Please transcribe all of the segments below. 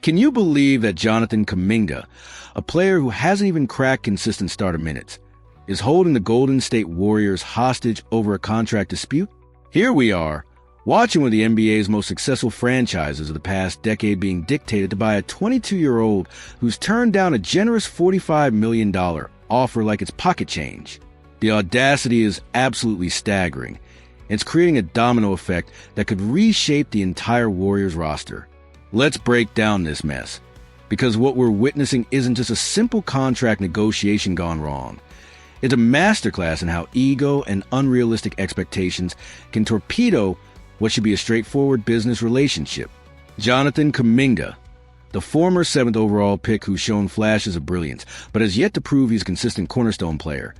Can you believe that Jonathan Kuminga, a player who hasn't even cracked consistent starter minutes, is holding the Golden State Warriors hostage over a contract dispute? Here we are, watching one of the NBA's most successful franchises of the past decade being dictated to by a 22-year-old who's turned down a generous $45 million offer like it's pocket change. The audacity is absolutely staggering. It's creating a domino effect that could reshape the entire Warriors roster. Let's break down this mess, because what we're witnessing isn't just a simple contract negotiation gone wrong. It's a masterclass in how ego and unrealistic expectations can torpedo what should be a straightforward business relationship. Jonathan Kuminga, the former 7th overall pick who's shown flashes of brilliance but has yet to prove he's a consistent cornerstone player,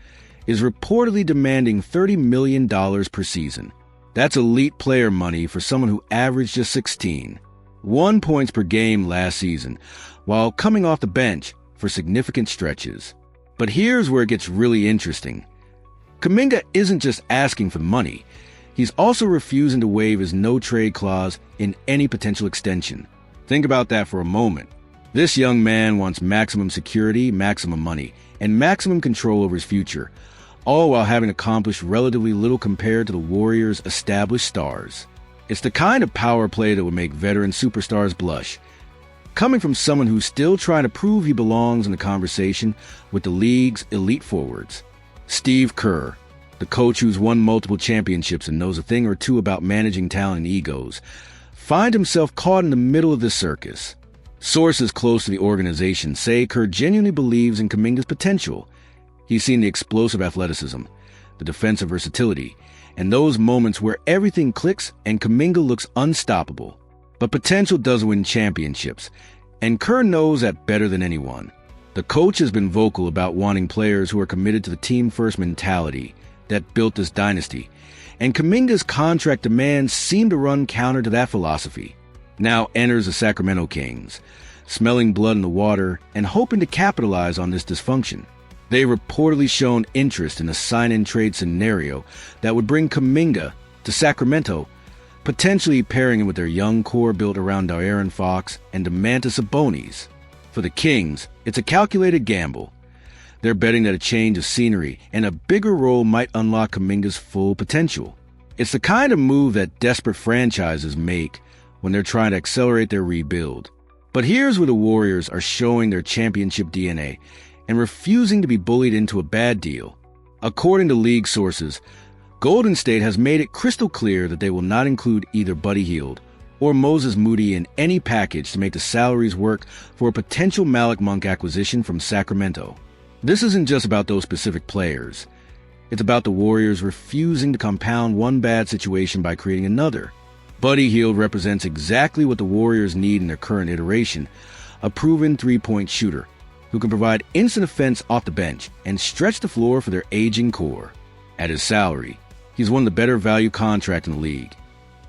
is reportedly demanding $30 million per season. That's elite player money for someone who averaged just 1 point per game last season, while coming off the bench for significant stretches. But here's where it gets really interesting. Kuminga isn't just asking for money. He's also refusing to waive his no-trade clause in any potential extension. Think about that for a moment. This young man wants maximum security, maximum money, and maximum control over his future, all while having accomplished relatively little compared to the Warriors' established stars. It's the kind of power play that would make veteran superstars blush, coming from someone who's still trying to prove he belongs in the conversation with the league's elite forwards. Steve Kerr, the coach who's won multiple championships and knows a thing or two about managing talent and egos, find himself caught in the middle of this circus. Sources close to the organization say Kerr genuinely believes in Kuminga's potential. He's seen the explosive athleticism, the defensive versatility, and those moments where everything clicks and Kuminga looks unstoppable. But potential does win championships, and Kerr knows that better than anyone. The coach has been vocal about wanting players who are committed to the team-first mentality that built this dynasty, and Kuminga's contract demands seem to run counter to that philosophy. Now enters the Sacramento Kings, smelling blood in the water and hoping to capitalize on this dysfunction. They've reportedly shown interest in a sign-and-trade scenario that would bring Kuminga to Sacramento, potentially pairing him with their young core built around De'Aaron Fox and Domantas Sabonis. For the Kings, it's a calculated gamble. They're betting that a change of scenery and a bigger role might unlock Kuminga's full potential. It's the kind of move that desperate franchises make when they're trying to accelerate their rebuild. But here's where the Warriors are showing their championship DNA and refusing to be bullied into a bad deal. According to league sources, Golden State has made it crystal clear that they will not include either Buddy Hield or Moses Moody in any package to make the salaries work for a potential Malik Monk acquisition from Sacramento. This isn't just about those specific players. It's about the Warriors refusing to compound one bad situation by creating another. Buddy Hield represents exactly what the Warriors need in their current iteration, a proven three-point shooter who can provide instant offense off the bench and stretch the floor for their aging core. At his salary, he's one of the better value contracts in the league.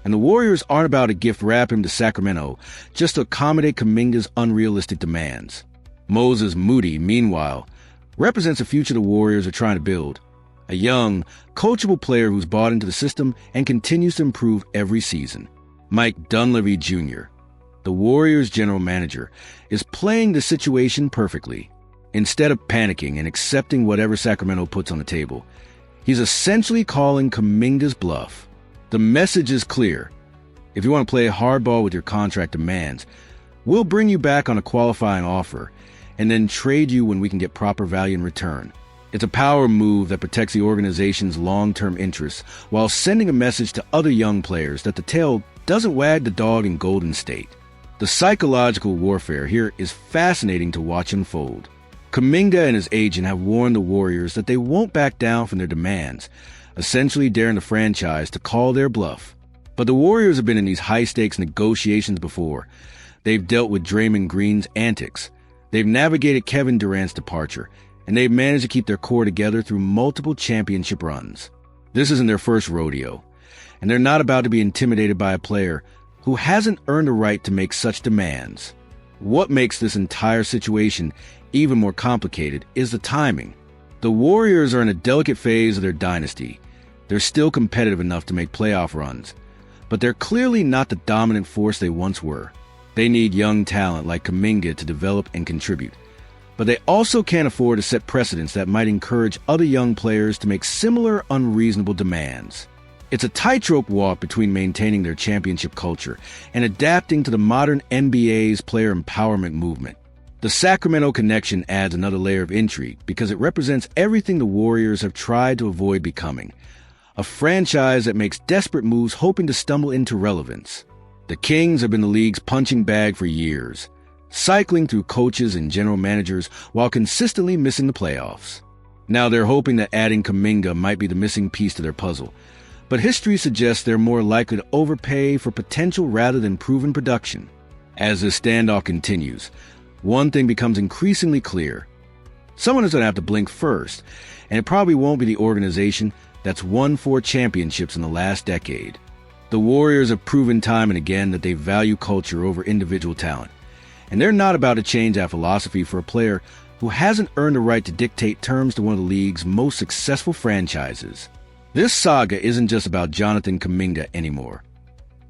And the Warriors aren't about to gift wrap him to Sacramento just to accommodate Kuminga's unrealistic demands. Moses Moody, meanwhile, represents a future the Warriors are trying to build. A young, coachable player who's bought into the system and continues to improve every season. Mike Dunleavy Jr., the Warriors' general manager, is playing the situation perfectly. Instead of panicking and accepting whatever Sacramento puts on the table, he's essentially calling Kuminga's bluff. The message is clear. If you want to play hardball with your contract demands, we'll bring you back on a qualifying offer and then trade you when we can get proper value in return. It's a power move that protects the organization's long-term interests while sending a message to other young players that the tail doesn't wag the dog in Golden State. The psychological warfare here is fascinating to watch unfold. Kuminga and his agent have warned the Warriors that they won't back down from their demands, essentially daring the franchise to call their bluff. But the Warriors have been in these high-stakes negotiations before. They've dealt with Draymond Green's antics. They've navigated Kevin Durant's departure, and they've managed to keep their core together through multiple championship runs. This isn't their first rodeo, and they're not about to be intimidated by a player who hasn't earned the right to make such demands. What makes this entire situation even more complicated is the timing. The Warriors are in a delicate phase of their dynasty. They're still competitive enough to make playoff runs, but they're clearly not the dominant force they once were. They need young talent like Kuminga to develop and contribute. But they also can't afford to set precedents that might encourage other young players to make similar unreasonable demands. It's a tightrope walk between maintaining their championship culture and adapting to the modern NBA's player empowerment movement. The Sacramento connection adds another layer of intrigue because it represents everything the Warriors have tried to avoid becoming. A franchise that makes desperate moves hoping to stumble into relevance. The Kings have been the league's punching bag for years, cycling through coaches and general managers while consistently missing the playoffs. Now they're hoping that adding Kuminga might be the missing piece to their puzzle, but history suggests they're more likely to overpay for potential rather than proven production. As this standoff continues, one thing becomes increasingly clear. Someone is going to have to blink first, and it probably won't be the organization that's won 4 championships in the last decade. The Warriors have proven time and again that they value culture over individual talent, and they're not about to change that philosophy for a player who hasn't earned the right to dictate terms to one of the league's most successful franchises. This saga isn't just about Jonathan Kuminga anymore.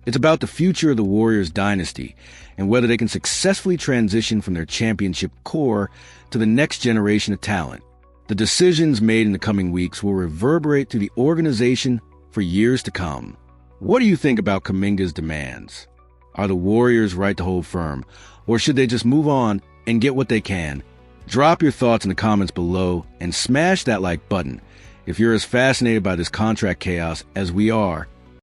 It's about the future of the Warriors dynasty and whether they can successfully transition from their championship core to the next generation of talent. The decisions made in the coming weeks will reverberate through the organization for years to come. What do you think about Kuminga's demands? Are the Warriors right to hold firm, or should they just move on and get what they can? Drop your thoughts in the comments below and smash that like button if you're as fascinated by this contract chaos as we are